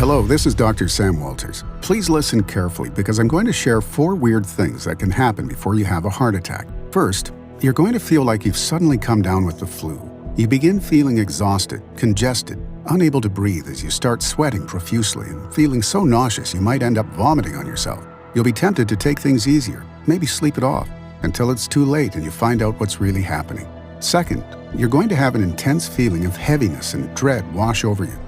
Hello, this is Dr. Sam Walters. Please listen carefully because I'm going to share 4 weird things that can happen before you have a heart attack. First, you're going to feel like you've suddenly come down with the flu. You begin feeling exhausted, congested, unable to breathe as you start sweating profusely and feeling so nauseous you might end up vomiting on yourself. You'll be tempted to take things easier, maybe sleep it off, until it's too late and you find out what's really happening. Second, you're going to have an intense feeling of heaviness and dread wash over you.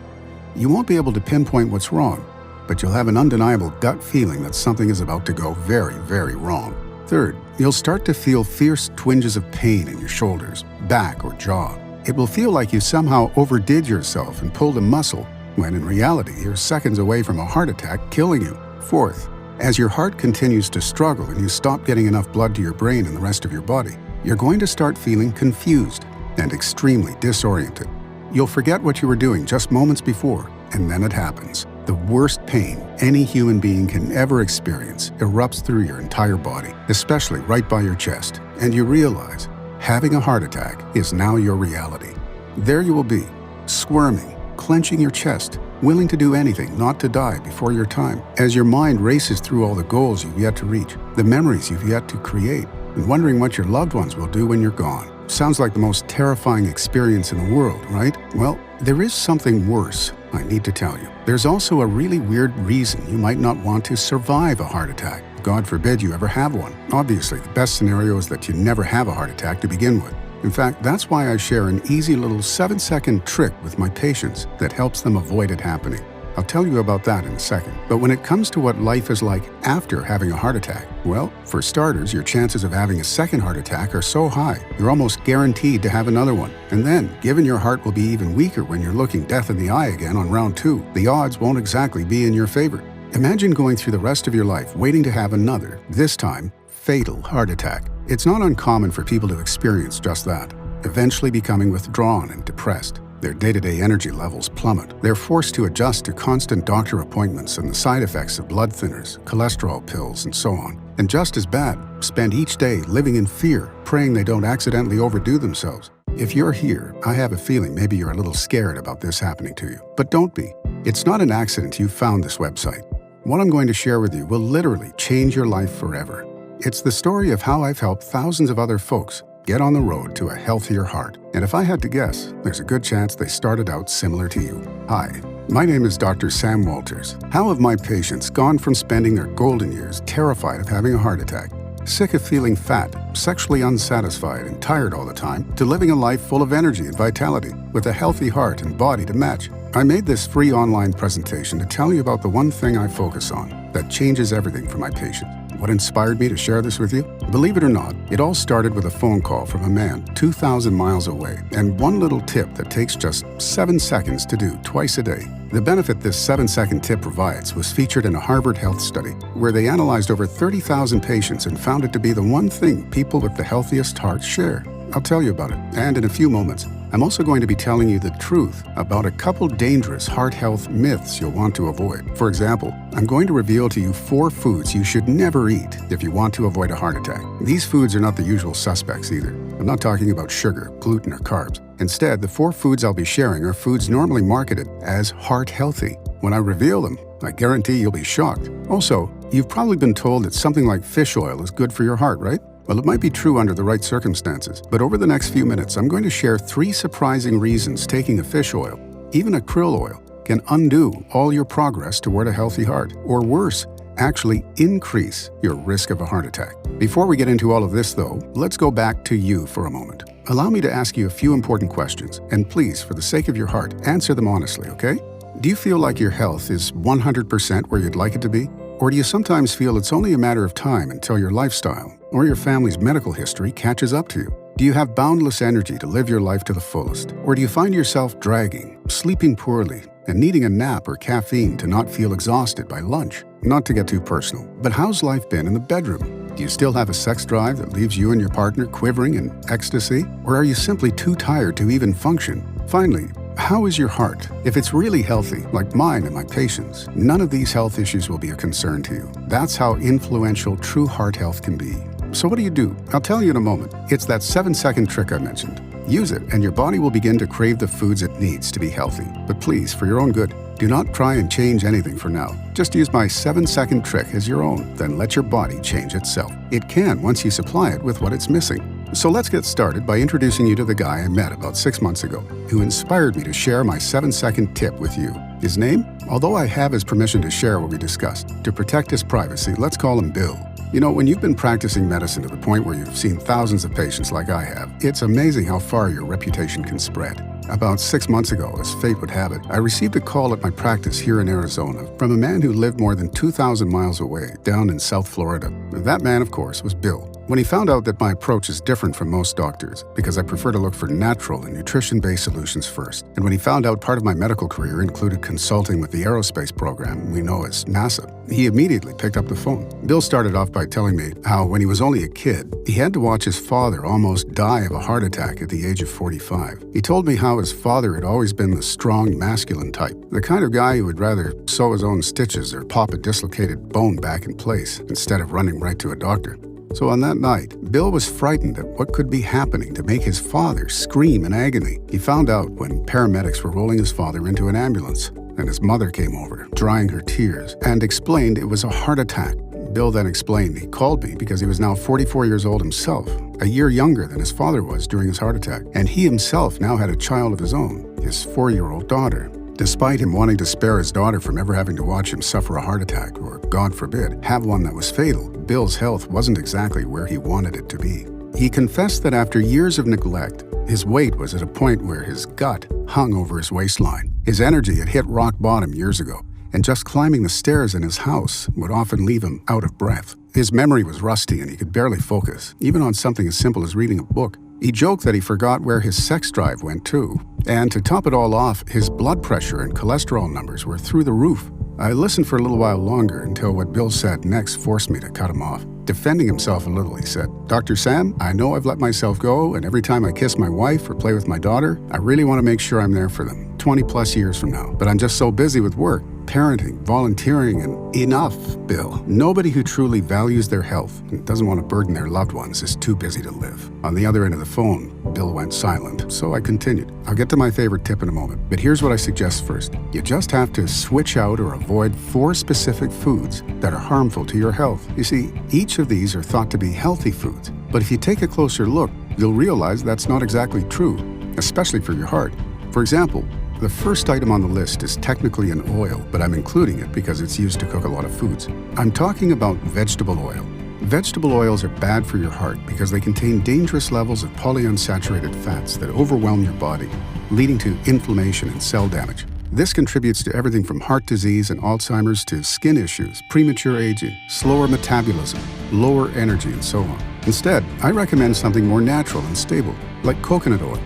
You won't be able to pinpoint what's wrong, but you'll have an undeniable gut feeling that something is about to go very, very wrong. Third, you'll start to feel fierce twinges of pain in your shoulders, back, or jaw. It will feel like you somehow overdid yourself and pulled a muscle, when in reality you're seconds away from a heart attack killing you. Fourth, as your heart continues to struggle and you stop getting enough blood to your brain and the rest of your body, you're going to start feeling confused and extremely disoriented. You'll forget what you were doing just moments before, and then it happens. The worst pain any human being can ever experience erupts through your entire body, especially right by your chest, and you realize having a heart attack is now your reality. There you will be, squirming, clenching your chest, willing to do anything not to die before your time, as your mind races through all the goals you've yet to reach, the memories you've yet to create, and wondering what your loved ones will do when you're gone. Sounds like the most terrifying experience in the world, right? Well, there is something worse, I need to tell you. There's also a really weird reason you might not want to survive a heart attack. God forbid you ever have one. Obviously, the best scenario is that you never have a heart attack to begin with. In fact, that's why I share an easy little 7-second trick with my patients that helps them avoid it happening. I'll tell you about that in a second. But when it comes to what life is like after having a heart attack, well, for starters, your chances of having a second heart attack are so high, you're almost guaranteed to have another one. And then, given your heart will be even weaker when you're looking death in the eye again on round 2, the odds won't exactly be in your favor. Imagine going through the rest of your life waiting to have another, this time, fatal heart attack. It's not uncommon for people to experience just that, eventually becoming withdrawn and depressed. Their day-to-day energy levels plummet. They're forced to adjust to constant doctor appointments and the side effects of blood thinners, cholesterol pills, and so on. And just as bad, spend each day living in fear, praying they don't accidentally overdo themselves. If you're here, I have a feeling maybe you're a little scared about this happening to you. But don't be. It's not an accident you found this website. What I'm going to share with you will literally change your life forever. It's the story of how I've helped thousands of other folks get on the road to a healthier heart. And if I had to guess, there's a good chance they started out similar to you. Hi, my name is Dr. Sam Walters. How have my patients gone from spending their golden years terrified of having a heart attack, sick of feeling fat, sexually unsatisfied, and tired all the time, to living a life full of energy and vitality, with a healthy heart and body to match? I made this free online presentation to tell you about the one thing I focus on that changes everything for my patients. What inspired me to share this with you? Believe it or not, it all started with a phone call from a man 2,000 miles away and one little tip that takes just 7 seconds to do twice a day. The benefit this 7-second tip provides was featured in a Harvard Health study where they analyzed over 30,000 patients and found it to be the one thing people with the healthiest hearts share. I'll tell you about it, and in a few moments, I'm also going to be telling you the truth about a couple dangerous heart health myths you'll want to avoid. For example, I'm going to reveal to you 4 foods you should never eat if you want to avoid a heart attack. These foods are not the usual suspects either. I'm not talking about sugar, gluten, or carbs. Instead, the 4 foods I'll be sharing are foods normally marketed as heart healthy. When I reveal them, I guarantee you'll be shocked. Also, you've probably been told that something like fish oil is good for your heart, right? Well, it might be true under the right circumstances, but over the next few minutes, I'm going to share 3 surprising reasons taking a fish oil, even a krill oil, can undo all your progress toward a healthy heart, or worse, actually increase your risk of a heart attack. Before we get into all of this, though, let's go back to you for a moment. Allow me to ask you a few important questions, and please, for the sake of your heart, answer them honestly, okay? Do you feel like your health is 100% where you'd like it to be? Or do you sometimes feel it's only a matter of time until your lifestyle or your family's medical history catches up to you? Do you have boundless energy to live your life to the fullest? Or do you find yourself dragging, sleeping poorly, and needing a nap or caffeine to not feel exhausted by lunch? Not to get too personal, but how's life been in the bedroom? Do you still have a sex drive that leaves you and your partner quivering in ecstasy? Or are you simply too tired to even function? Finally, how is your heart? If it's really healthy, like mine and my patients, none of these health issues will be a concern to you. That's how influential true heart health can be. So what do? I'll tell you in a moment. It's that 7-second trick I mentioned. Use it, and your body will begin to crave the foods it needs to be healthy. But please, for your own good, do not try and change anything for now. Just use my 7-second trick as your own, then let your body change itself. It can once you supply it with what it's missing. So let's get started by introducing you to the guy I met about 6 months ago, who inspired me to share my 7-second tip with you. His name? Although I have his permission to share what we discussed, to protect his privacy, let's call him Bill. You know, when you've been practicing medicine to the point where you've seen thousands of patients like I have, it's amazing how far your reputation can spread. About 6 months ago, as fate would have it, I received a call at my practice here in Arizona from a man who lived more than 2,000 miles away, down in South Florida. That man, of course, was Bill. When he found out that my approach is different from most doctors, because I prefer to look for natural and nutrition-based solutions first, and when he found out part of my medical career included consulting with the aerospace program we know as NASA, he immediately picked up the phone. Bill started off by telling me how when he was only a kid, he had to watch his father almost die of a heart attack at the age of 45. He told me how his father had always been the strong, masculine type, the kind of guy who would rather sew his own stitches or pop a dislocated bone back in place instead of running right to a doctor. So on that night, Bill was frightened at what could be happening to make his father scream in agony. He found out when paramedics were rolling his father into an ambulance, and his mother came over, drying her tears, and explained it was a heart attack. Bill then explained he called me because he was now 44 years old himself, a year younger than his father was during his heart attack, and he himself now had a child of his own, his 4-year-old daughter. Despite him wanting to spare his daughter from ever having to watch him suffer a heart attack, or, God forbid, have one that was fatal, Bill's health wasn't exactly where he wanted it to be. He confessed that after years of neglect, his weight was at a point where his gut hung over his waistline. His energy had hit rock bottom years ago, and just climbing the stairs in his house would often leave him out of breath. His memory was rusty and he could barely focus, even on something as simple as reading a book. He joked that he forgot where his sex drive went too. And to top it all off, his blood pressure and cholesterol numbers were through the roof. I listened for a little while longer until what Bill said next forced me to cut him off. Defending himself a little, he said, "Dr. Sam, I know I've let myself go, and every time I kiss my wife or play with my daughter, I really want to make sure I'm there for them, 20 plus years from now. But I'm just so busy with work, parenting, volunteering, and enough, Bill. Nobody who truly values their health and doesn't want to burden their loved ones is too busy to live." On the other end of the phone, Bill went silent, so I continued. I'll get to my favorite tip in a moment, but here's what I suggest first. You just have to switch out or avoid 4 specific foods that are harmful to your health. You see, each of these are thought to be healthy foods, but if you take a closer look, you'll realize that's not exactly true, especially for your heart. For example, the first item on the list is technically an oil, but I'm including it because it's used to cook a lot of foods. I'm talking about vegetable oil. Vegetable oils are bad for your heart because they contain dangerous levels of polyunsaturated fats that overwhelm your body, leading to inflammation and cell damage. This contributes to everything from heart disease and Alzheimer's to skin issues, premature aging, slower metabolism, lower energy, and so on. Instead, I recommend something more natural and stable, like coconut oil.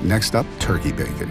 Next up, turkey bacon.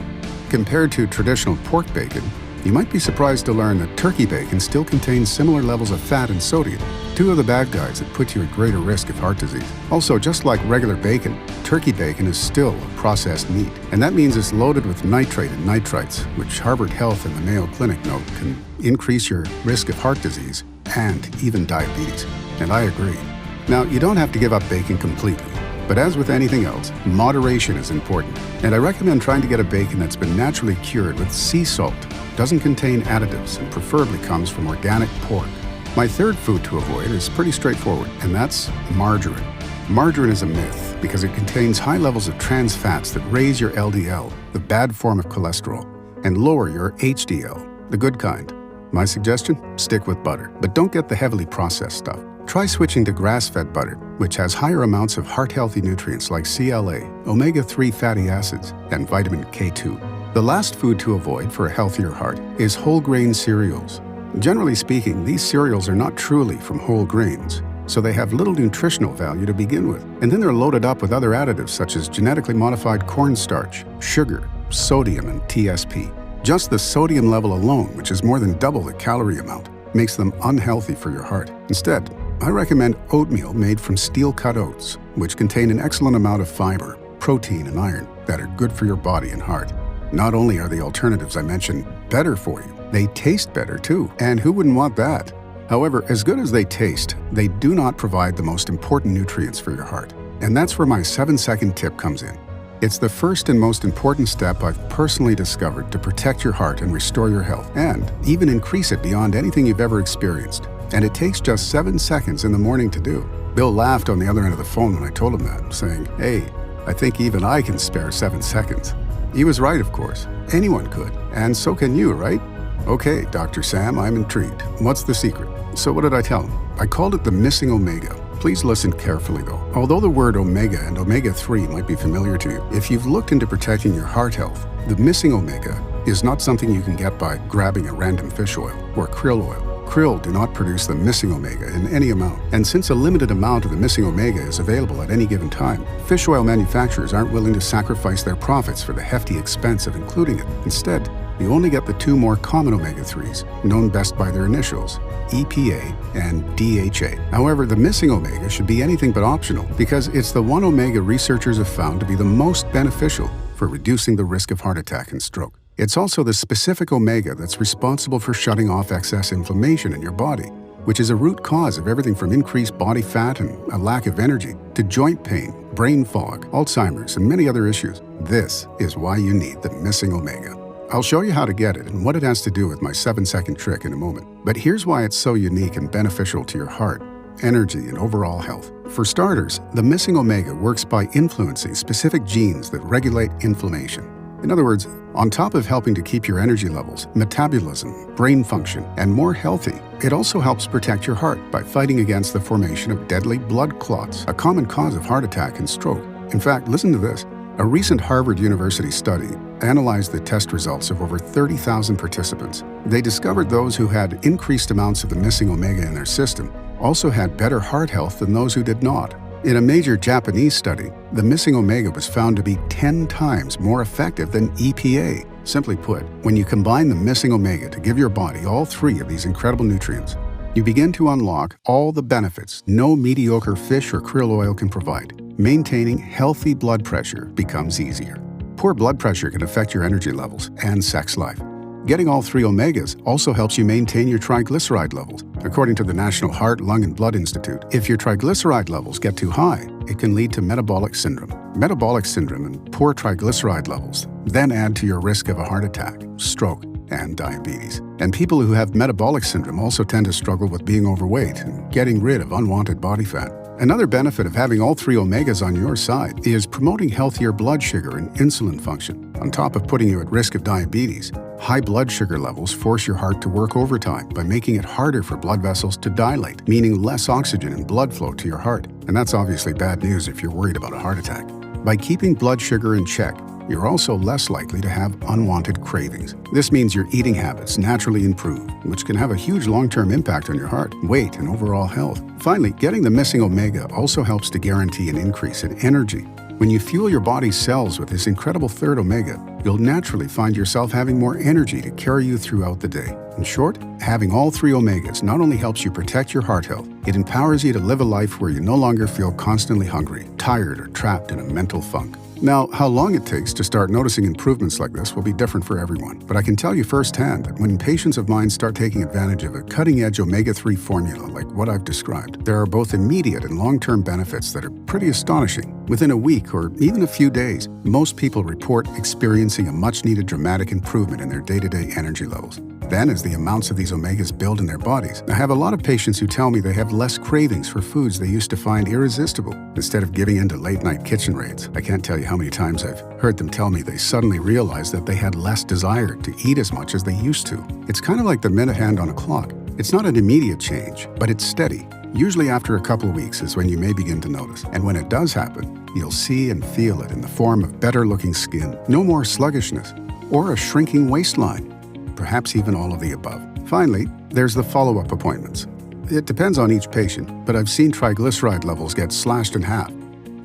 Compared to traditional pork bacon, you might be surprised to learn that turkey bacon still contains similar levels of fat and sodium, 2 of the bad guys that put you at greater risk of heart disease. Also, just like regular bacon, turkey bacon is still a processed meat, and that means it's loaded with nitrate and nitrites, which Harvard Health and the Mayo Clinic note can increase your risk of heart disease and even diabetes. And I agree. Now, you don't have to give up bacon completely. But as with anything else, moderation is important. And I recommend trying to get a bacon that's been naturally cured with sea salt, doesn't contain additives, and preferably comes from organic pork. My third food to avoid is pretty straightforward, and that's margarine. Margarine is a myth because it contains high levels of trans fats that raise your LDL, the bad form of cholesterol, and lower your HDL, the good kind. My suggestion? Stick with butter, but don't get the heavily processed stuff. Try switching to grass-fed butter, which has higher amounts of heart-healthy nutrients like CLA, omega-3 fatty acids, and vitamin K2. The last food to avoid for a healthier heart is whole grain cereals. Generally speaking, these cereals are not truly from whole grains, so they have little nutritional value to begin with. And then they're loaded up with other additives such as genetically modified cornstarch, sugar, sodium, and TSP. Just the sodium level alone, which is more than double the calorie amount, makes them unhealthy for your heart. Instead, I recommend oatmeal made from steel-cut oats, which contain an excellent amount of fiber, protein, and iron that are good for your body and heart. Not only are the alternatives I mentioned better for you, they taste better too. And who wouldn't want that? However, as good as they taste, they do not provide the most important nutrients for your heart. And that's where my 7-second tip comes in. It's the first and most important step I've personally discovered to protect your heart and restore your health, and even increase it beyond anything you've ever experienced. And it takes just 7 seconds in the morning to do. Bill laughed on the other end of the phone when I told him that, saying, "Hey, I think even I can spare 7 seconds." He was right, of course. Anyone could, and so can you, right? Okay, Dr. Sam, I'm intrigued. What's the secret? So what did I tell him? I called it the missing omega. Please listen carefully though. Although the word omega and omega-3 might be familiar to you, if you've looked into protecting your heart health, the missing omega is not something you can get by grabbing a random fish oil or krill oil. Krill do not produce the missing omega in any amount, and since a limited amount of the missing omega is available at any given time, fish oil manufacturers aren't willing to sacrifice their profits for the hefty expense of including it. Instead, you only get the 2 more common omega-3s, known best by their initials, EPA and DHA. However, the missing omega should be anything but optional because it's the one omega researchers have found to be the most beneficial for reducing the risk of heart attack and stroke. It's also the specific omega that's responsible for shutting off excess inflammation in your body, which is a root cause of everything from increased body fat and a lack of energy to joint pain, brain fog, Alzheimer's, and many other issues. This is why you need the missing omega. I'll show you how to get it and what it has to do with my 7-second trick in a moment. But here's why it's so unique and beneficial to your heart, energy, and overall health. For starters, the missing omega works by influencing specific genes that regulate inflammation. In other words, on top of helping to keep your energy levels, metabolism, brain function, and more healthy, it also helps protect your heart by fighting against the formation of deadly blood clots, a common cause of heart attack and stroke. In fact, listen to this. A recent Harvard University study analyzed the test results of over 30,000 participants. They discovered those who had increased amounts of the missing omega in their system also had better heart health than those who did not. In a major Japanese study, the missing omega was found to be 10 times more effective than EPA. Simply put, when you combine the missing omega to give your body all 3 of these incredible nutrients, you begin to unlock all the benefits no mediocre fish or krill oil can provide. Maintaining healthy blood pressure becomes easier. Poor blood pressure can affect your energy levels and sex life. Getting all 3 omegas also helps you maintain your triglyceride levels. According to the National Heart, Lung, and Blood Institute, if your triglyceride levels get too high, it can lead to metabolic syndrome. Metabolic syndrome and poor triglyceride levels then add to your risk of a heart attack, stroke, and diabetes. And people who have metabolic syndrome also tend to struggle with being overweight and getting rid of unwanted body fat. Another benefit of having all 3 omegas on your side is promoting healthier blood sugar and insulin function. On top of putting you at risk of diabetes, high blood sugar levels force your heart to work overtime by making it harder for blood vessels to dilate, meaning less oxygen and blood flow to your heart. And that's obviously bad news if you're worried about a heart attack. By keeping blood sugar in check, you're also less likely to have unwanted cravings. This means your eating habits naturally improve, which can have a huge long-term impact on your heart, weight, and overall health. Finally, getting the missing omega also helps to guarantee an increase in energy. When you fuel your body's cells with this incredible third omega, you'll naturally find yourself having more energy to carry you throughout the day. In short, having all 3 omegas not only helps you protect your heart health, it empowers you to live a life where you no longer feel constantly hungry, tired, or trapped in a mental funk. Now, how long it takes to start noticing improvements like this will be different for everyone, but I can tell you firsthand that when patients of mine start taking advantage of a cutting-edge omega-3 formula like what I've described, there are both immediate and long-term benefits that are pretty astonishing. Within a week or even a few days, most people report experiencing a much-needed dramatic improvement in their day-to-day energy levels. Then, as the amounts of these omegas build in their bodies, I have a lot of patients who tell me they have less cravings for foods they used to find irresistible. Instead of giving in to late-night kitchen raids, I can't tell you how many times I've heard them tell me they suddenly realized that they had less desire to eat as much as they used to. It's kind of like the minute hand on a clock. It's not an immediate change, but it's steady. Usually after a couple of weeks is when you may begin to notice. And when it does happen, you'll see and feel it in the form of better-looking skin, no more sluggishness, or a shrinking waistline. Perhaps even all of the above. Finally, there's the follow-up appointments. It depends on each patient, but I've seen triglyceride levels get slashed in half.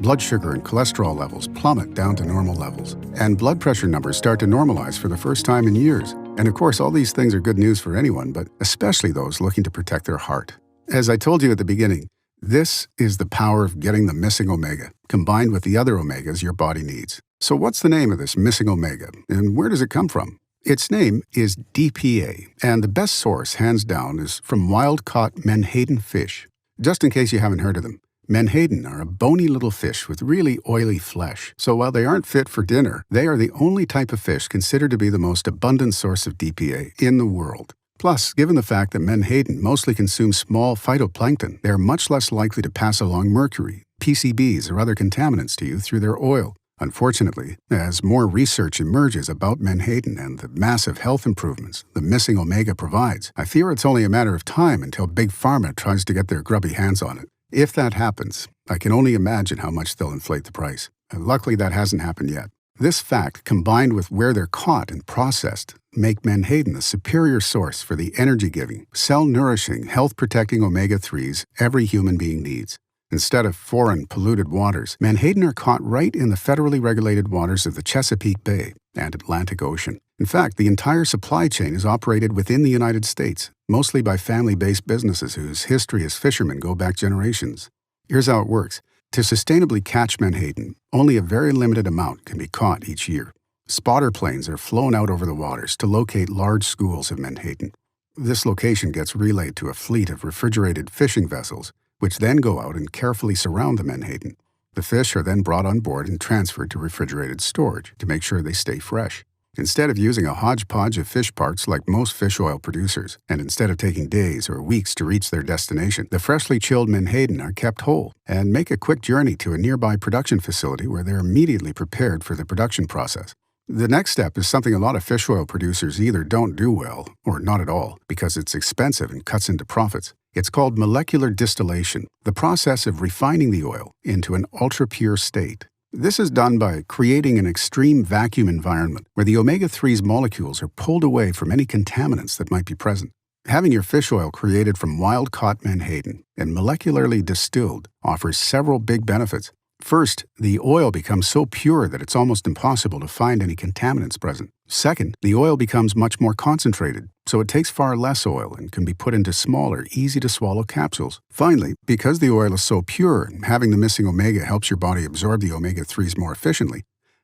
Blood sugar and cholesterol levels plummet down to normal levels, and blood pressure numbers start to normalize for the first time in years. And of course, all these things are good news for anyone, but especially those looking to protect their heart. As I told you at the beginning, this is the power of getting the missing omega, combined with the other omegas your body needs. So what's the name of this missing omega, and where does it come from? Its name is DPA, and the best source, hands down, is from wild-caught menhaden fish. Just in case you haven't heard of them, menhaden are a bony little fish with really oily flesh, so while they aren't fit for dinner, they are the only type of fish considered to be the most abundant source of DPA in the world. Plus, given the fact that menhaden mostly consume small phytoplankton, they are much less likely to pass along mercury, PCBs, or other contaminants to you through their oil. Unfortunately, as more research emerges about menhaden and the massive health improvements the missing omega provides, I fear it's only a matter of time until Big Pharma tries to get their grubby hands on it. If that happens, I can only imagine how much they'll inflate the price. Luckily, that hasn't happened yet. This fact, combined with where they're caught and processed, make menhaden a superior source for the energy-giving, cell-nourishing, health-protecting omega-3s every human being needs. Instead of foreign, polluted waters, menhaden are caught right in the federally regulated waters of the Chesapeake Bay and Atlantic Ocean. In fact, the entire supply chain is operated within the United States, mostly by family-based businesses whose history as fishermen go back generations. Here's how it works. To sustainably catch menhaden, only a very limited amount can be caught each year. Spotter planes are flown out over the waters to locate large schools of menhaden. This location gets relayed to a fleet of refrigerated fishing vessels, which then go out and carefully surround the menhaden. The fish are then brought on board and transferred to refrigerated storage to make sure they stay fresh. Instead of using a hodgepodge of fish parts like most fish oil producers, and instead of taking days or weeks to reach their destination, the freshly chilled menhaden are kept whole and make a quick journey to a nearby production facility where they're immediately prepared for the production process. The next step is something a lot of fish oil producers either don't do well or not at all because it's expensive and cuts into profits. It's called molecular distillation, the process of refining the oil into an ultra-pure state. This is done by creating an extreme vacuum environment where the omega-3's molecules are pulled away from any contaminants that might be present. Having your fish oil created from wild-caught menhaden and molecularly distilled offers several big benefits. First, the oil becomes so pure that it's almost impossible to find any contaminants present. Second, the oil becomes much more concentrated, so it takes far less oil and can be put into smaller, easy-to-swallow capsules. Finally, because the oil is so pure and having the missing omega helps your body absorb the omega-3s more efficiently,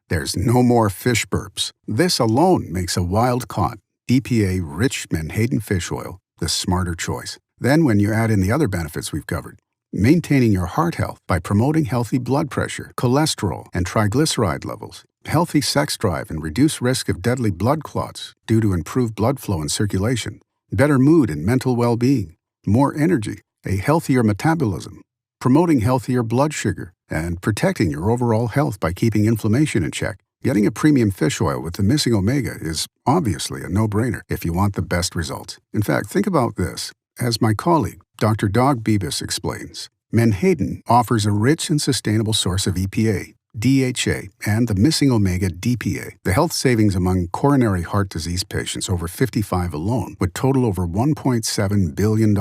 there's no more fish burps. This alone makes a wild-caught, DPA-rich menhaden fish oil the smarter choice. Then when you add in the other benefits we've covered, maintaining your heart health by promoting healthy blood pressure, cholesterol, and triglyceride levels, healthy sex drive and reduced risk of deadly blood clots due to improved blood flow and circulation, better mood and mental well-being, more energy, a healthier metabolism, promoting healthier blood sugar, and protecting your overall health by keeping inflammation in check. Getting a premium fish oil with the missing omega is obviously a no-brainer if you want the best results. In fact, think about this. As my colleague, Dr. Dag Bibas explains, menhaden offers a rich and sustainable source of EPA, DHA, and the missing omega DPA. The health savings among coronary heart disease patients over 55 alone would total over $1.7 billion,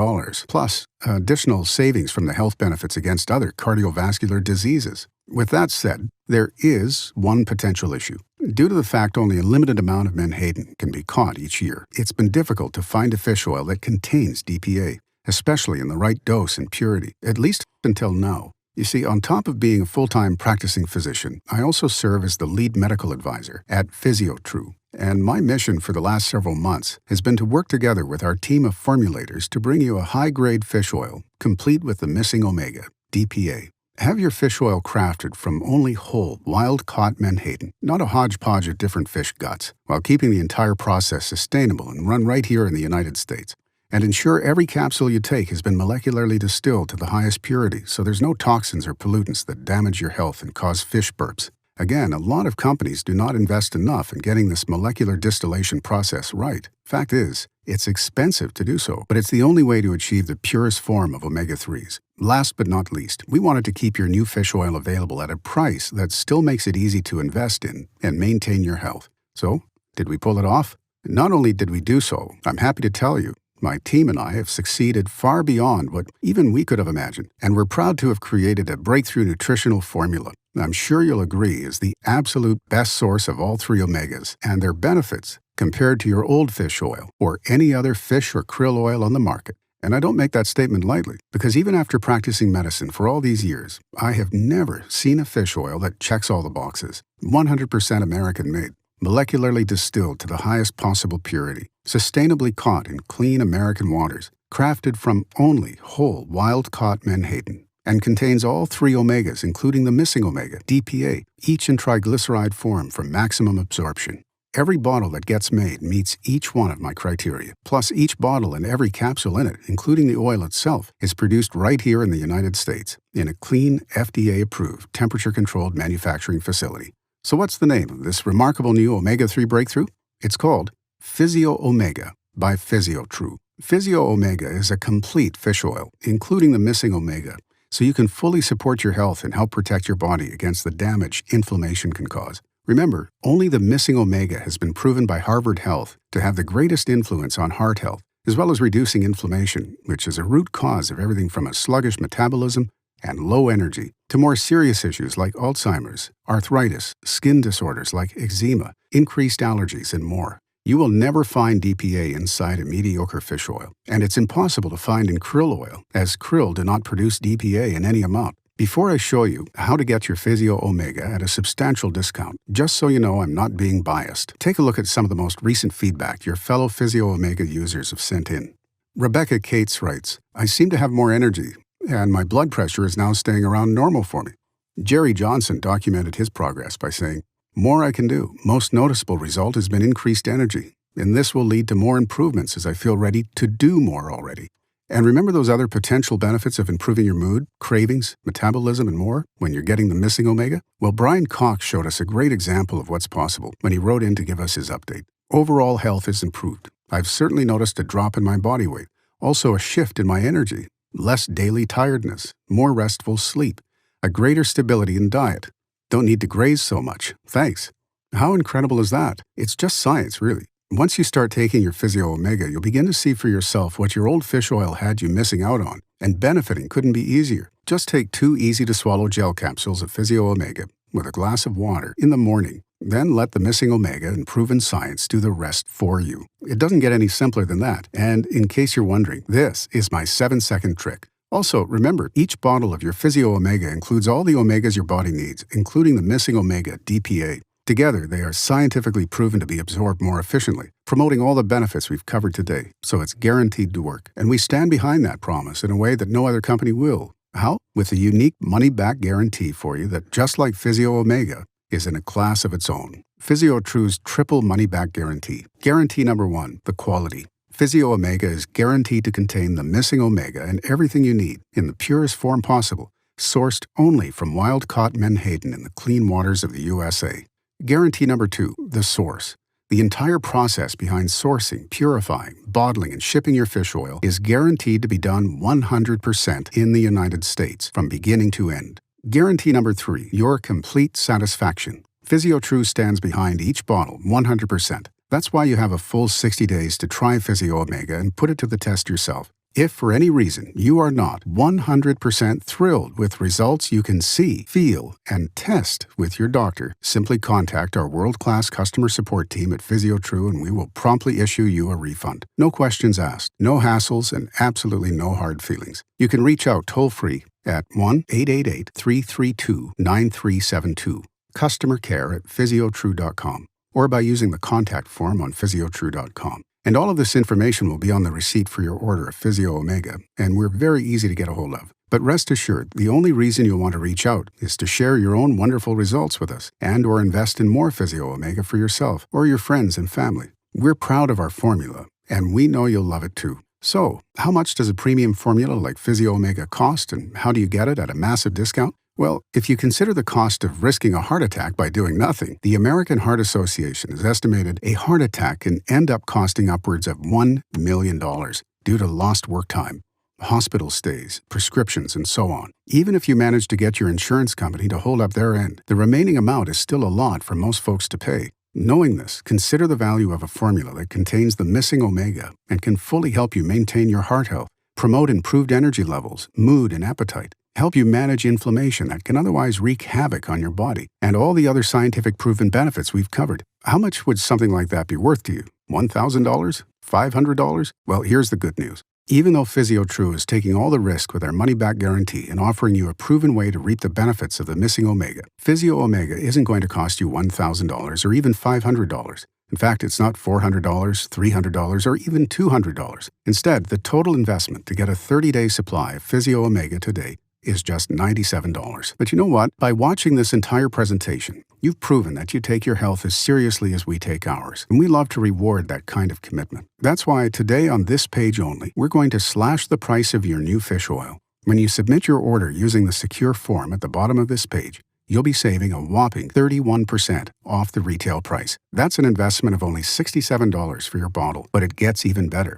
plus additional savings from the health benefits against other cardiovascular diseases. With that said, there is one potential issue. Due to the fact only a limited amount of menhaden can be caught each year, it's been difficult to find a fish oil that contains DPA, especially in the right dose and purity, at least until now. You see, on top of being a full-time practicing physician, I also serve as the lead medical advisor at PhysioTrue. And my mission for the last several months has been to work together with our team of formulators to bring you a high-grade fish oil, complete with the missing omega, DPA. Have your fish oil crafted from only whole, wild-caught menhaden, not a hodgepodge of different fish guts, while keeping the entire process sustainable and run right here in the United States. And ensure every capsule you take has been molecularly distilled to the highest purity so there's no toxins or pollutants that damage your health and cause fish burps. Again, a lot of companies do not invest enough in getting this molecular distillation process right. Fact is, it's expensive to do so, but it's the only way to achieve the purest form of omega-3s. Last but not least, we wanted to keep your new fish oil available at a price that still makes it easy to invest in and maintain your health. So, did we pull it off? Not only did we do so, I'm happy to tell you, my team and I have succeeded far beyond what even we could have imagined, and we're proud to have created a breakthrough nutritional formula I'm sure you'll agree is the absolute best source of all three omegas and their benefits compared to your old fish oil or any other fish or krill oil on the market. And I don't make that statement lightly, because even after practicing medicine for all these years, I have never seen a fish oil that checks all the boxes. 100% American-made. molecularly distilled to the highest possible purity, sustainably caught in clean American waters, crafted from only whole wild-caught menhaden, and contains all 3 omegas, including the missing omega, DPA, each in triglyceride form for maximum absorption. Every bottle that gets made meets each one of my criteria. Plus, each bottle and every capsule in it, including the oil itself, is produced right here in the United States in a clean, FDA-approved, temperature-controlled manufacturing facility. So what's the name of this remarkable new omega-3 breakthrough? It's called Physio Omega by PhysioTrue. Physio Omega is a complete fish oil, including the missing omega, so you can fully support your health and help protect your body against the damage inflammation can cause. Remember, only the missing omega has been proven by Harvard Health to have the greatest influence on heart health, as well as reducing inflammation, which is a root cause of everything from a sluggish metabolism and low energy to more serious issues like Alzheimer's, arthritis, skin disorders like eczema, increased allergies, and more. You will never find DPA inside a mediocre fish oil, and it's impossible to find in krill oil, as krill do not produce DPA in any amount. Before I show you how to get your Physio Omega at a substantial discount, just so you know I'm not being biased, take a look at some of the most recent feedback your fellow Physio Omega users have sent in. Rebecca Cates writes, "I seem to have more energy, and my blood pressure is now staying around normal for me." Jerry Johnson documented his progress by saying, "More I can do. Most noticeable result has been increased energy, and this will lead to more improvements as I feel ready to do more already." And remember those other potential benefits of improving your mood, cravings, metabolism, and more when you're getting the missing omega? Well, Brian Cox showed us a great example of what's possible when he wrote in to give us his update. Overall health is improved. I've certainly noticed a drop in my body weight, also a shift in my energy, less daily tiredness, more restful sleep, a greater stability in diet. Don't need to graze so much. Thanks. How incredible is that? It's just science, really. Once you start taking your Physio Omega, you'll begin to see for yourself what your old fish oil had you missing out on, and benefiting couldn't be easier. Just take 2 easy-to-swallow gel capsules of Physio Omega with a glass of water in the morning. Then let the missing omega and proven science do the rest for you. It doesn't get any simpler than that. And in case you're wondering, this is my 7-second trick. Also, remember, each bottle of your Physio Omega includes all the omegas your body needs, including the missing omega, DPA. Together, they are scientifically proven to be absorbed more efficiently, promoting all the benefits we've covered today, so it's guaranteed to work. And we stand behind that promise in a way that no other company will. How? With a unique money-back guarantee for you that, just like Physio Omega, is in a class of its own. PhysioTrue's triple money-back guarantee. Guarantee number 1, the quality. Physio Omega is guaranteed to contain the missing omega and everything you need in the purest form possible, sourced only from wild-caught menhaden in the clean waters of the USA. Guarantee number 2, the source. The entire process behind sourcing, purifying, bottling, and shipping your fish oil is guaranteed to be done 100% in the United States from beginning to end. Guarantee number 3, your complete satisfaction. PhysioTrue stands behind each bottle 100%. That's why you have a full 60 days to try Physio Omega and put it to the test yourself. If for any reason you are not 100% thrilled with results you can see, feel, and test with your doctor, simply contact our world-class customer support team at PhysioTrue and we will promptly issue you a refund. No questions asked, no hassles, and absolutely no hard feelings. You can reach out toll-free at 1-888-332-9372, customer care at physiotrue.com, or by using the contact form on physiotrue.com. And all of this information will be on the receipt for your order of Physio Omega, and we're very easy to get a hold of. But rest assured, the only reason you'll want to reach out is to share your own wonderful results with us and or invest in more Physio Omega for yourself or your friends and family. We're proud of our formula, and we know you'll love it too. So, how much does a premium formula like Physio Omega cost, and how do you get it at a massive discount? Well, if you consider the cost of risking a heart attack by doing nothing, the American Heart Association has estimated a heart attack can end up costing upwards of $1 million due to lost work time, hospital stays, prescriptions, and so on. Even if you manage to get your insurance company to hold up their end, the remaining amount is still a lot for most folks to pay. Knowing this, consider the value of a formula that contains the missing omega and can fully help you maintain your heart health, promote improved energy levels, mood, and appetite, help you manage inflammation that can otherwise wreak havoc on your body, and all the other scientific proven benefits we've covered. How much would something like that be worth to you? $1,000? $500? Well, here's the good news. Even though PhysioTrue is taking all the risk with their money-back guarantee and offering you a proven way to reap the benefits of the missing omega, Physio Omega isn't going to cost you $1,000 or even $500. In fact, it's not $400, $300, or even $200. Instead, the total investment to get a 30-day supply of Physio Omega today is just $97. But you know what? By watching this entire presentation, you've proven that you take your health as seriously as we take ours, and we love to reward that kind of commitment. That's why today on this page only, we're going to slash the price of your new fish oil. When you submit your order using the secure form at the bottom of this page, you'll be saving a whopping 31% off the retail price. That's an investment of only $67 for your bottle, but it gets even better.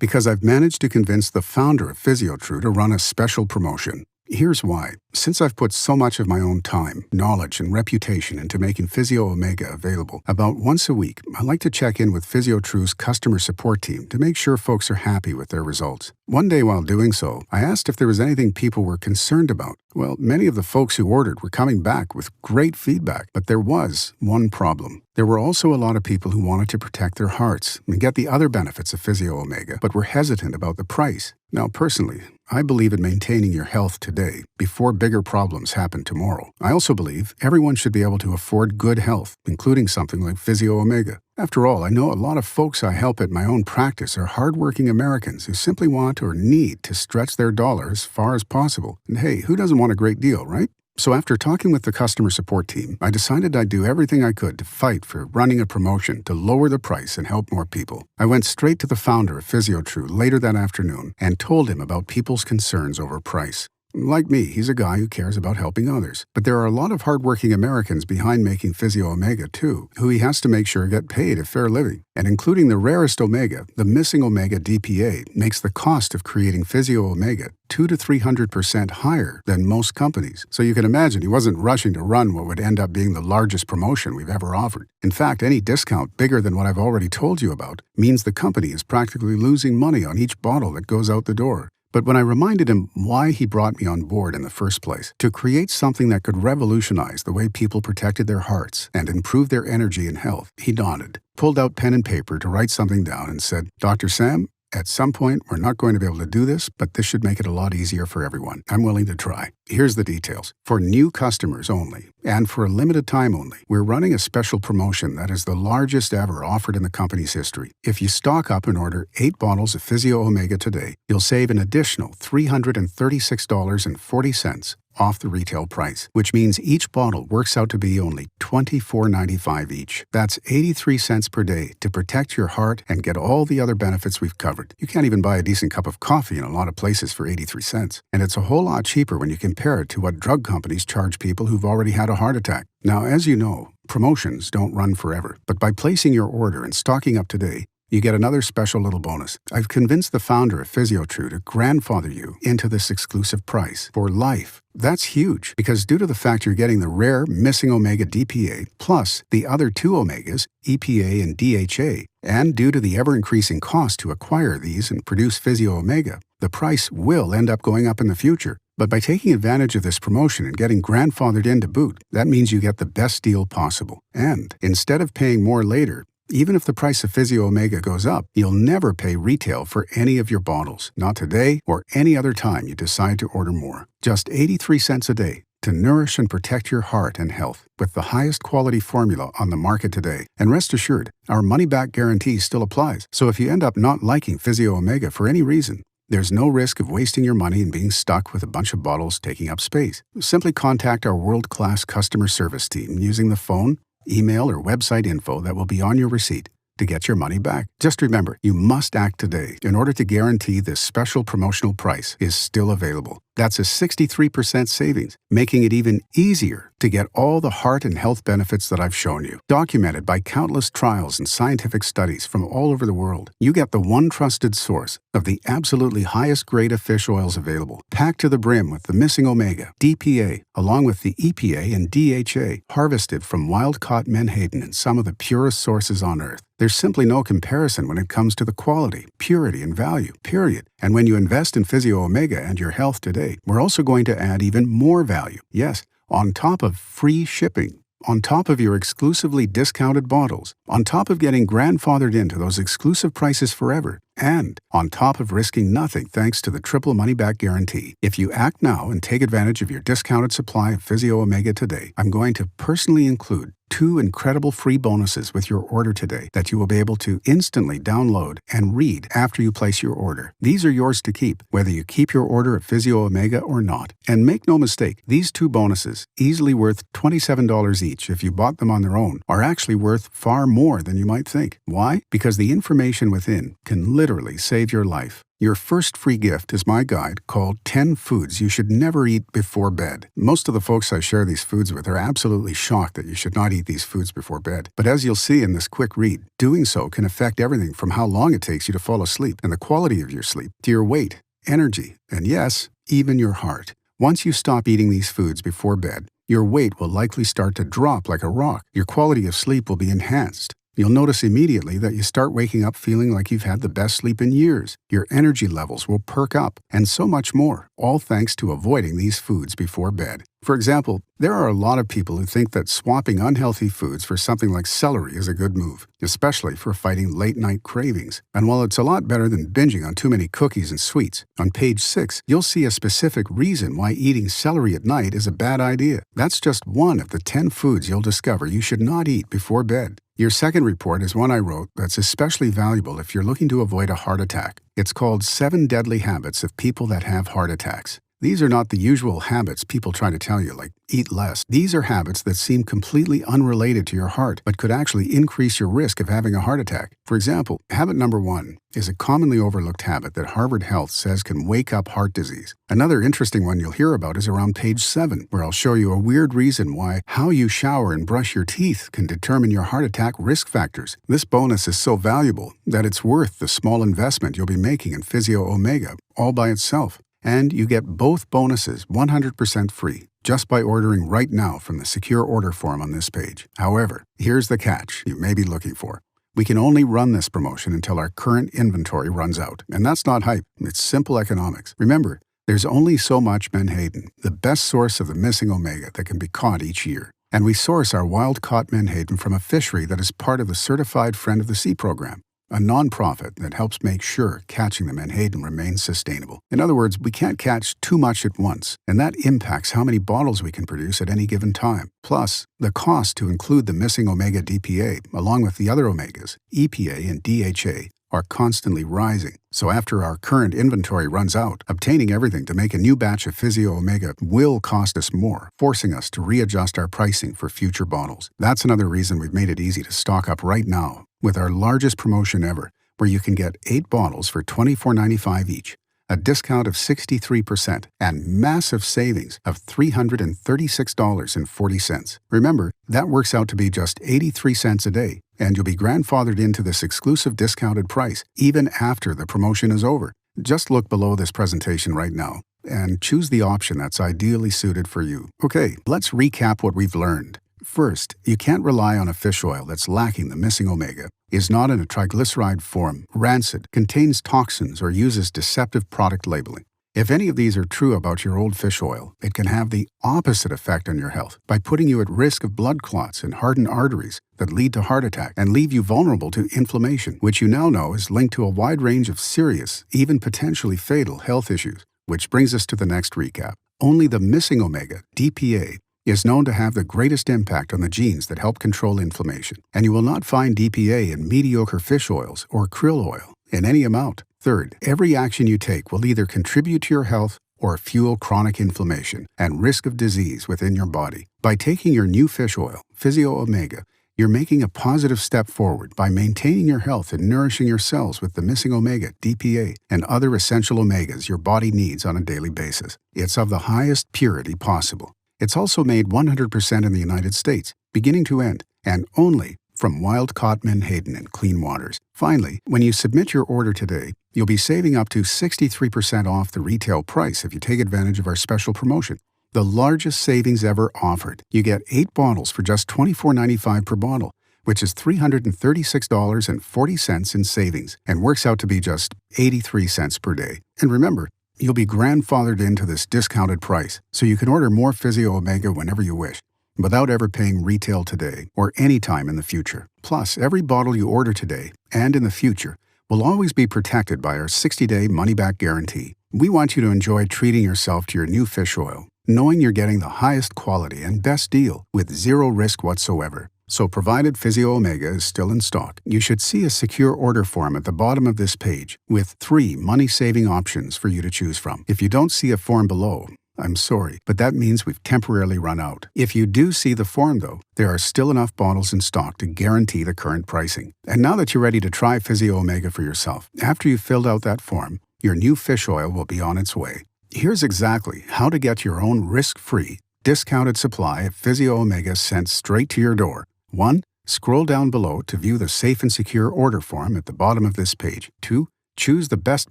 Because I've managed to convince the founder of PhysioTrue to run a special promotion. Here's why. Since I've put so much of my own time, knowledge, and reputation into making Physio Omega available, about once a week, I like to check in with PhysioTrue's customer support team to make sure folks are happy with their results. One day while doing so, I asked if there was anything people were concerned about. Well, many of the folks who ordered were coming back with great feedback, but there was one problem. There were also a lot of people who wanted to protect their hearts and get the other benefits of Physio Omega, but were hesitant about the price. Now, personally, I believe in maintaining your health today before bigger problems happen tomorrow. I also believe everyone should be able to afford good health, including something like Physio Omega. After all, I know a lot of folks I help at my own practice are hardworking Americans who simply want or need to stretch their dollar as far as possible. And hey, who doesn't want a great deal, right? So after talking with the customer support team, I decided I'd do everything I could to fight for running a promotion to lower the price and help more people. I went straight to the founder of PhysioTrue later that afternoon and told him about people's concerns over price. Like me, he's a guy who cares about helping others. But there are a lot of hardworking Americans behind making Physio Omega too, who he has to make sure get paid a fair living. And including the rarest omega, the missing omega DPA, makes the cost of creating Physio Omega 200 to 300% higher than most companies. So you can imagine he wasn't rushing to run what would end up being the largest promotion we've ever offered. In fact, any discount bigger than what I've already told you about means the company is practically losing money on each bottle that goes out the door. But when I reminded him why he brought me on board in the first place, to create something that could revolutionize the way people protected their hearts and improve their energy and health, he nodded, pulled out pen and paper to write something down and said, "Dr. Sam, at some point, we're not going to be able to do this, but this should make it a lot easier for everyone. I'm willing to try. Here's the details. For new customers only, and for a limited time only, we're running a special promotion that is the largest ever offered in the company's history. If you stock up and order 8 bottles of Physio Omega today, you'll save an additional $336.40 off the retail price, which means each bottle works out to be only $24.95 each. That's 83 cents per day to protect your heart and get all the other benefits we've covered. You can't even buy a decent cup of coffee in a lot of places for 83 cents. And it's a whole lot cheaper when you compare it to what drug companies charge people who've already had a heart attack. Now, as you know, promotions don't run forever, but by placing your order and stocking up today, you get another special little bonus. I've convinced the founder of PhysioTrue to grandfather you into this exclusive price for life. That's huge, because due to the fact you're getting the rare missing omega DPA, plus the other 2 omegas, EPA and DHA, and due to the ever-increasing cost to acquire these and produce Physio Omega, the price will end up going up in the future. But by taking advantage of this promotion and getting grandfathered in to boot, that means you get the best deal possible. And instead of paying more later, even if the price of Physio Omega goes up, you'll never pay retail for any of your bottles. Not today or any other time you decide to order more. Just 83 cents a day to nourish and protect your heart and health with the highest quality formula on the market today. And rest assured, our money-back guarantee still applies. So if you end up not liking Physio Omega for any reason, there's no risk of wasting your money and being stuck with a bunch of bottles taking up space. Simply contact our world-class customer service team using the phone, email, or website info that will be on your receipt to get your money back. Just remember, you must act today in order to guarantee this special promotional price is still available. That's a 63% savings, making it even easier to get all the heart and health benefits that I've shown you, documented by countless trials and scientific studies from all over the world. You get the one trusted source of the absolutely highest grade of fish oils available, packed to the brim with the missing omega, DPA, along with the EPA and DHA, harvested from wild-caught menhaden and some of the purest sources on Earth. There's simply no comparison when it comes to the quality, purity, and value, period. And when you invest in Physio Omega and your health today, we're also going to add even more value. Yes, on top of free shipping, on top of your exclusively discounted bottles, on top of getting grandfathered into those exclusive prices forever, And on top of risking nothing thanks to the triple money-back guarantee, if you act now and take advantage of your discounted supply of Physio Omega today, I'm going to personally include 2 incredible free bonuses with your order today that you will be able to instantly download and read after you place your order. These are yours to keep, whether you keep your order at Physio Omega or not. And make no mistake, these 2 bonuses, easily worth $27 each if you bought them on their own, are actually worth far more than you might think. Why? Because the information within can literally save your life. Your first free gift is my guide called 10 Foods You Should Never Eat Before Bed. Most of the folks I share these foods with are absolutely shocked that you should not eat these foods before bed. But as you'll see in this quick read, doing so can affect everything from how long it takes you to fall asleep and the quality of your sleep, to your weight, energy, and yes, even your heart. Once you stop eating these foods before bed, your weight will likely start to drop like a rock. Your quality of sleep will be enhanced. You'll notice immediately that you start waking up feeling like you've had the best sleep in years. Your energy levels will perk up, and so much more, all thanks to avoiding these foods before bed. For example, there are a lot of people who think that swapping unhealthy foods for something like celery is a good move, especially for fighting late-night cravings. And while it's a lot better than binging on too many cookies and sweets, on page 6, you'll see a specific reason why eating celery at night is a bad idea. That's just one of the 10 foods you'll discover you should not eat before bed. Your second report is one I wrote that's especially valuable if you're looking to avoid a heart attack. It's called 7 Deadly Habits of People That Have Heart Attacks. These are not the usual habits people try to tell you, like eat less. These are habits that seem completely unrelated to your heart, but could actually increase your risk of having a heart attack. For example, habit number 1 is a commonly overlooked habit that Harvard Health says can wake up heart disease. Another interesting one you'll hear about is around page 7, where I'll show you a weird reason why how you shower and brush your teeth can determine your heart attack risk factors. This bonus is so valuable that it's worth the small investment you'll be making in Physio Omega all by itself. And you get both bonuses 100% free just by ordering right now from the secure order form on this page. However, here's the catch you may be looking for. We can only run this promotion until our current inventory runs out. And that's not hype, it's simple economics. Remember, there's only so much menhaden, the best source of the missing omega that can be caught each year. And we source our wild-caught menhaden from a fishery that is part of the Certified Friend of the Sea program, a nonprofit that helps make sure catching the menhaden remains sustainable. In other words, we can't catch too much at once, and that impacts how many bottles we can produce at any given time. Plus, the cost to include the missing omega DPA, along with the other omegas, EPA and DHA, are constantly rising. So after our current inventory runs out, obtaining everything to make a new batch of Physio Omega will cost us more, forcing us to readjust our pricing for future bottles. That's another reason we've made it easy to stock up right now with our largest promotion ever, where you can get 8 bottles for $24.95 each, a discount of 63%, and massive savings of $336.40. Remember, that works out to be just 83 cents a day, and you'll be grandfathered into this exclusive discounted price even after the promotion is over. Just look below this presentation right now and choose the option that's ideally suited for you. Okay, let's recap what we've learned. First, you can't rely on a fish oil that's lacking the missing omega, is not in a triglyceride form, rancid, contains toxins, or uses deceptive product labeling. If any of these are true about your old fish oil, it can have the opposite effect on your health by putting you at risk of blood clots and hardened arteries that lead to heart attack and leave you vulnerable to inflammation, which you now know is linked to a wide range of serious, even potentially fatal health issues. Which brings us to the next recap. Only the missing omega, DPA, is known to have the greatest impact on the genes that help control inflammation, and you will not find DPA in mediocre fish oils or krill oil in any amount. Third, every action you take will either contribute to your health or fuel chronic inflammation and risk of disease within your body. By taking your new fish oil, Physio Omega, you're making a positive step forward by maintaining your health and nourishing your cells with the missing omega, DPA, and other essential omegas your body needs on a daily basis. It's of the highest purity possible. It's also made 100% in the United States, beginning to end, and only from wild-caught menhaden in clean waters. Finally, when you submit your order today, you'll be saving up to 63% off the retail price if you take advantage of our special promotion. The largest savings ever offered. You get 8 bottles for just $24.95 per bottle, which is $336.40 in savings, and works out to be just 83 cents per day. And remember, you'll be grandfathered into this discounted price, so you can order more Physio Omega whenever you wish, without ever paying retail today or any time in the future. Plus, every bottle you order today and in the future will always be protected by our 60-day money-back guarantee. We want you to enjoy treating yourself to your new fish oil, knowing you're getting the highest quality and best deal with zero risk whatsoever. So provided Physio Omega is still in stock, you should see a secure order form at the bottom of this page with 3 money-saving options for you to choose from. If you don't see a form below, I'm sorry, but that means we've temporarily run out. If you do see the form though, there are still enough bottles in stock to guarantee the current pricing. And now that you're ready to try Physio Omega for yourself, after you've filled out that form, your new fish oil will be on its way. Here's exactly how to get your own risk-free, discounted supply of Physio Omega sent straight to your door. 1. Scroll down below to view the safe and secure order form at the bottom of this page. 2. Choose the best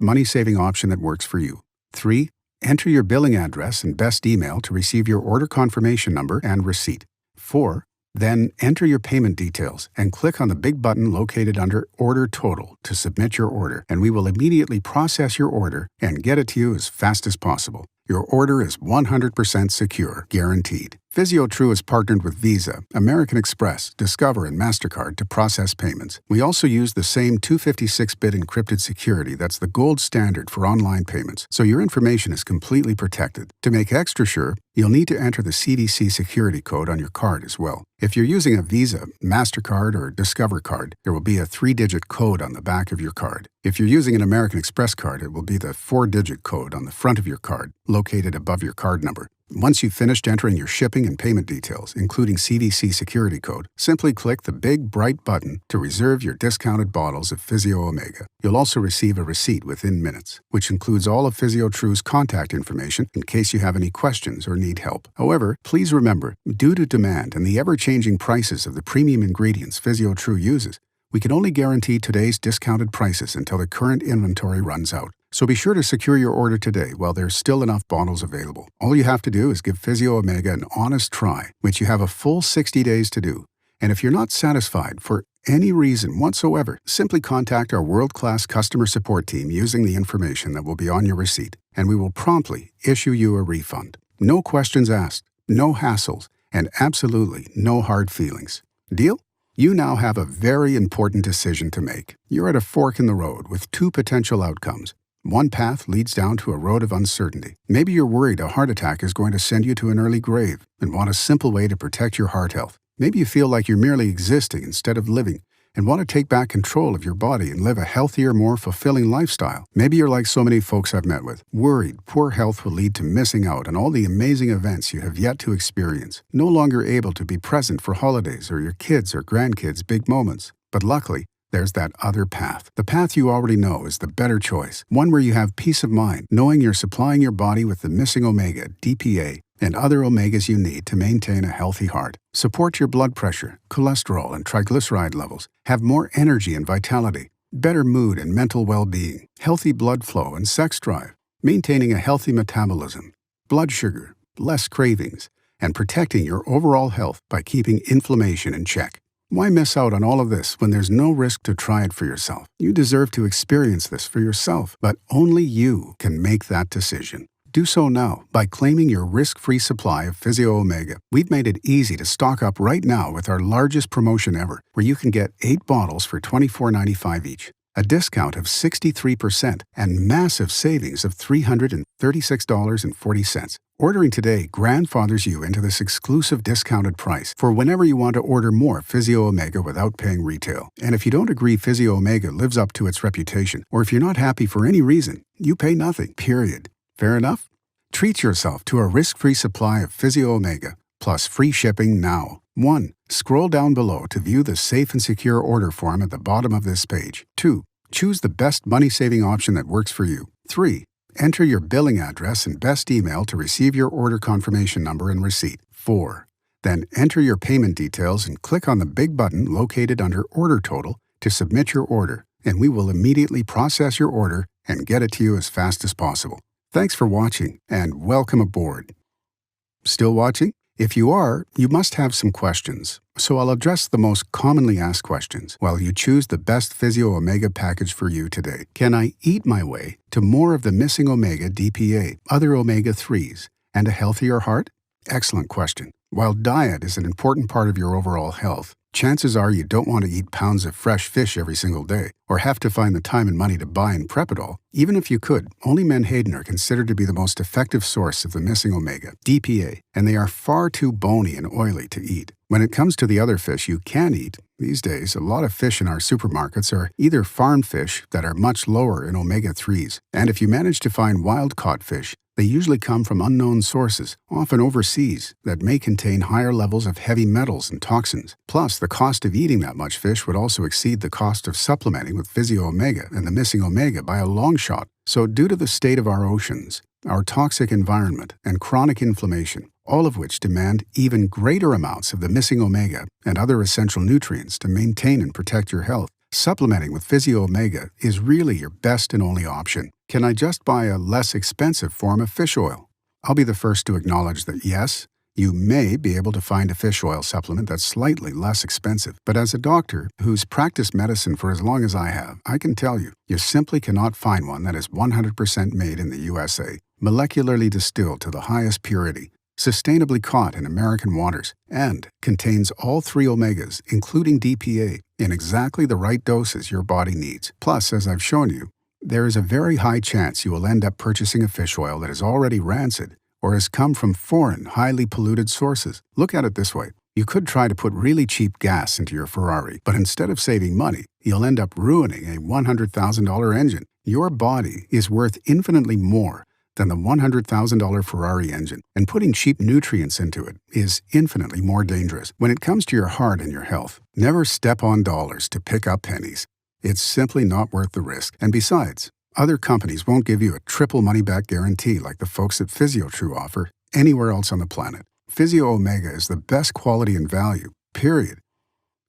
money-saving option that works for you. 3. Enter your billing address and best email to receive your order confirmation number and receipt. 4. Then enter your payment details and click on the big button located under Order Total to submit your order, and we will immediately process your order and get it to you as fast as possible. Your order is 100% secure, guaranteed. PhysioTrue is partnered with Visa, American Express, Discover, and MasterCard to process payments. We also use the same 256-bit encrypted security that's the gold standard for online payments, so your information is completely protected. To make extra sure, you'll need to enter the CDC security code on your card as well. If you're using a Visa, MasterCard, or Discover card, there will be a 3-digit code on the back of your card. If you're using an American Express card, it will be the 4-digit code on the front of your card, located above your card number. Once you've finished entering your shipping and payment details, including CDC security code, simply click the big bright button to reserve your discounted bottles of Physio Omega. You'll also receive a receipt within minutes, which includes all of PhysioTrue's contact information in case you have any questions or need help. However, please remember, due to demand and the ever-changing prices of the premium ingredients PhysioTrue uses, we can only guarantee today's discounted prices until the current inventory runs out. So be sure to secure your order today while there's still enough bottles available. All you have to do is give Physio Omega an honest try, which you have a full 60 days to do. And if you're not satisfied for any reason whatsoever, simply contact our world-class customer support team using the information that will be on your receipt, and we will promptly issue you a refund. No questions asked, no hassles, and absolutely no hard feelings. Deal? You now have a very important decision to make. You're at a fork in the road with 2 potential outcomes. One path leads down to a road of uncertainty. Maybe you're worried a heart attack is going to send you to an early grave and want a simple way to protect your heart health. Maybe you feel like you're merely existing instead of living and want to take back control of your body and live a healthier, more fulfilling lifestyle. Maybe you're like so many folks I've met with, worried poor health will lead to missing out on all the amazing events you have yet to experience, no longer able to be present for holidays or your kids' or grandkids' big moments. But luckily, there's that other path. The path you already know is the better choice, one where you have peace of mind, knowing you're supplying your body with the missing omega, DPA, and other omegas you need to maintain a healthy heart, support your blood pressure, cholesterol, and triglyceride levels, have more energy and vitality, better mood and mental well-being, healthy blood flow and sex drive, maintaining a healthy metabolism, blood sugar, less cravings, and protecting your overall health by keeping inflammation in check. Why miss out on all of this when there's no risk to try it for yourself? You deserve to experience this for yourself, but only you can make that decision. Do so now by claiming your risk-free supply of Physio Omega. We've made it easy to stock up right now with our largest promotion ever, where you can get 8 bottles for $24.95 each, a discount of 63%, and massive savings of $336.40. Ordering today grandfathers you into this exclusive discounted price for whenever you want to order more Physio Omega without paying retail. And if you don't agree Physio Omega lives up to its reputation, or if you're not happy for any reason, you pay nothing, period. Fair enough? Treat yourself to a risk-free supply of Physio Omega, plus free shipping now. 1. Scroll down below to view the safe and secure order form at the bottom of this page. 2. Choose the best money-saving option that works for you. 3. Enter your billing address and best email to receive your order confirmation number and receipt. 4. Then enter your payment details and click on the big button located under Order Total to submit your order, and we will immediately process your order and get it to you as fast as possible. Thanks for watching, and welcome aboard. Still watching? If you are, you must have some questions, so I'll address the most commonly asked questions while you choose the best Physio Omega package for you today. Can I eat my way to more of the missing omega DPA, other omega-3s, and a healthier heart? Excellent question. While diet is an important part of your overall health, Chances are you don't want to eat pounds of fresh fish every single day, or have to find the time and money to buy and prep it all. Even if you could, only menhaden are considered to be the most effective source of the missing omega, DPA, and they are far too bony and oily to eat. When it comes to the other fish you can eat, these days a lot of fish in our supermarkets are either farm fish that are much lower in omega-3s, and if you manage to find wild-caught fish, they usually come from unknown sources, often overseas, that may contain higher levels of heavy metals and toxins. Plus, the cost of eating that much fish would also exceed the cost of supplementing with Physio-Omega and the missing omega by a long shot. So due to the state of our oceans, our toxic environment, and chronic inflammation, all of which demand even greater amounts of the missing omega and other essential nutrients to maintain and protect your health, supplementing with Physio-Omega is really your best and only option. Can I just buy a less expensive form of fish oil? I'll be the first to acknowledge that yes, you may be able to find a fish oil supplement that's slightly less expensive, but as a doctor who's practiced medicine for as long as I have, I can tell you, you simply cannot find one that is 100% made in the USA, molecularly distilled to the highest purity, sustainably caught in American waters, and contains all 3 omegas, including DPA, in exactly the right doses your body needs. Plus, as I've shown you, there is a very high chance you will end up purchasing a fish oil that is already rancid or has come from foreign, highly polluted sources. Look at it this way. You could try to put really cheap gas into your Ferrari, but instead of saving money, you'll end up ruining a $100,000 engine. Your body is worth infinitely more than the $100,000 Ferrari engine, and putting cheap nutrients into it is infinitely more dangerous. When it comes to your heart and your health, never step on dollars to pick up pennies. It's simply not worth the risk. And besides, other companies won't give you a triple money-back guarantee like the folks at PhysioTrue offer anywhere else on the planet. Physio-Omega is the best quality and value, period.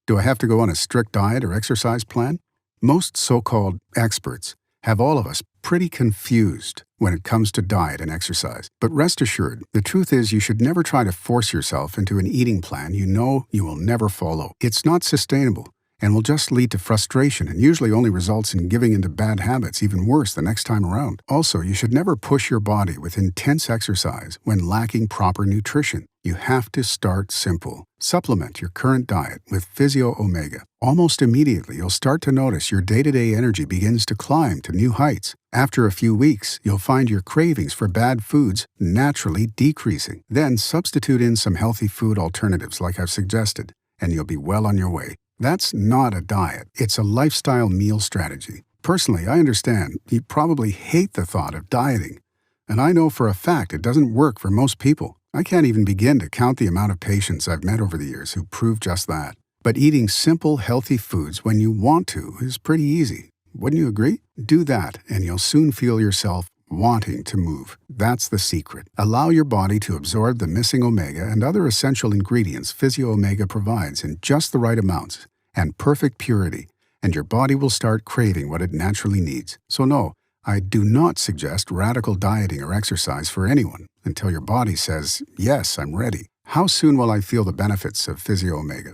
Do I have to go on a strict diet or exercise plan? Most so-called experts have all of us pretty confused when it comes to diet and exercise. But rest assured, the truth is you should never try to force yourself into an eating plan you know you will never follow. It's not sustainable and will just lead to frustration and usually only results in giving into bad habits even worse the next time around. Also, you should never push your body with intense exercise when lacking proper nutrition. You have to start simple. Supplement your current diet with Physio-Omega. Almost immediately, you'll start to notice your day-to-day energy begins to climb to new heights. After a few weeks, you'll find your cravings for bad foods naturally decreasing. Then substitute in some healthy food alternatives like I've suggested, and you'll be well on your way. That's not a diet. It's a lifestyle meal strategy. Personally, I understand you probably hate the thought of dieting, and I know for a fact it doesn't work for most people. I can't even begin to count the amount of patients I've met over the years who prove just that. But eating simple, healthy foods when you want to is pretty easy. Wouldn't you agree? Do that, and you'll soon feel yourself wanting to move. That's the secret. Allow your body to absorb the missing omega and other essential ingredients Physio-Omega provides in just the right amounts and perfect purity, and your body will start craving what it naturally needs. So no, I do not suggest radical dieting or exercise for anyone until your body says, yes, I'm ready. How soon will I feel the benefits of Physio-Omega?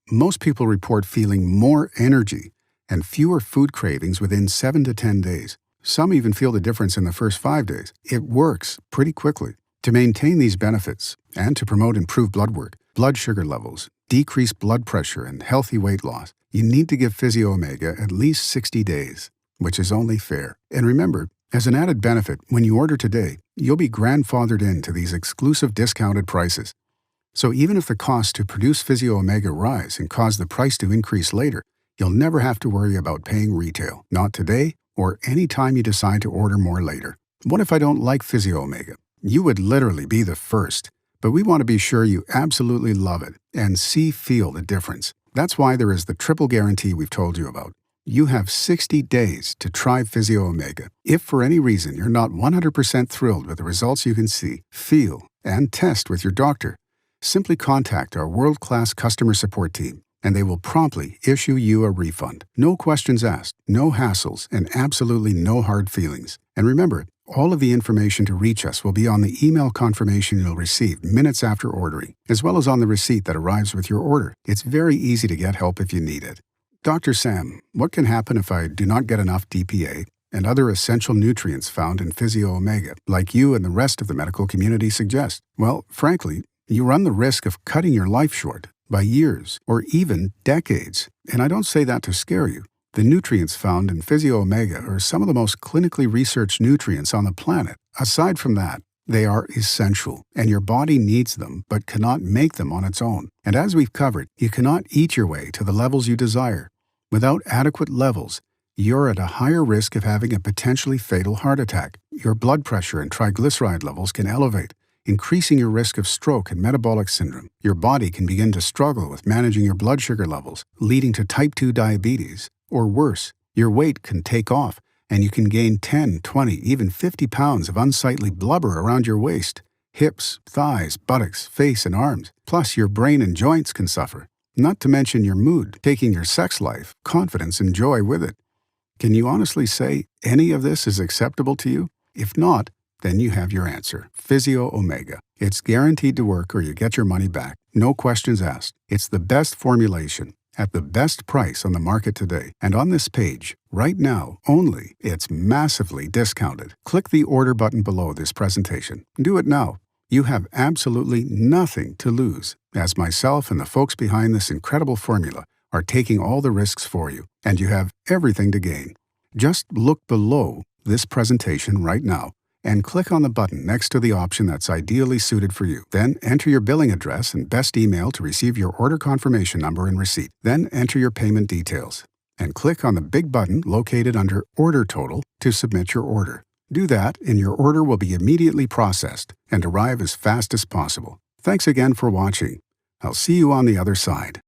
Most people report feeling more energy and fewer food cravings within 7 to 10 days. Some even feel the difference in the first 5 days. It works pretty quickly. To maintain these benefits and to promote improved blood work, blood sugar levels, decreased blood pressure, and healthy weight loss, you need to give Physio-Omega at least 60 days, which is only fair. And remember, as an added benefit, when you order today, you'll be grandfathered into these exclusive discounted prices. So even if the cost to produce Physio-Omega rise and cause the price to increase later, you'll never have to worry about paying retail. Not today, or any time you decide to order more later. What if I don't like Physio-Omega? You would literally be the first, but we want to be sure you absolutely love it and feel the difference. That's why there is the triple guarantee we've told you about. You have 60 days to try Physio-Omega. If for any reason you're not 100% thrilled with the results you can see, feel, and test with your doctor, simply contact our world-class customer support team, and they will promptly issue you a refund. No questions asked, no hassles, and absolutely no hard feelings. And remember, all of the information to reach us will be on the email confirmation you'll receive minutes after ordering, as well as on the receipt that arrives with your order. It's very easy to get help if you need it. Dr. Sam, what can happen if I do not get enough DPA and other essential nutrients found in Physio-Omega, like you and the rest of the medical community suggest? Well, frankly, you run the risk of cutting your life short by years or even decades. And I don't say that to scare you. The nutrients found in Physio Omega are some of the most clinically researched nutrients on the planet. Aside from that, they are essential, and your body needs them but cannot make them on its own. And as we've covered, you cannot eat your way to the levels you desire. Without adequate levels, you're at a higher risk of having a potentially fatal heart attack. Your blood pressure and triglyceride levels can elevate, increasing your risk of stroke and metabolic syndrome. Your body can begin to struggle with managing your blood sugar levels, leading to type 2 diabetes. Or worse, your weight can take off, and you can gain 10, 20, even 50 pounds of unsightly blubber around your waist, hips, thighs, buttocks, face, and arms. Plus, your brain and joints can suffer, not to mention your mood, taking your sex life, confidence, and joy with it. Can you honestly say any of this is acceptable to you? If not, then you have your answer. Physio Omega. It's guaranteed to work or you get your money back. No questions asked. It's the best formulation at the best price on the market today. And on this page, right now, only, it's massively discounted. Click the order button below this presentation. Do it now. You have absolutely nothing to lose, as myself and the folks behind this incredible formula are taking all the risks for you, and you have everything to gain. Just look below this presentation right now and click on the button next to the option that's ideally suited for you. Then enter your billing address and best email to receive your order confirmation number and receipt. Then enter your payment details and click on the big button located under Order Total to submit your order. Do that and your order will be immediately processed and arrive as fast as possible. Thanks again for watching. I'll see you on the other side.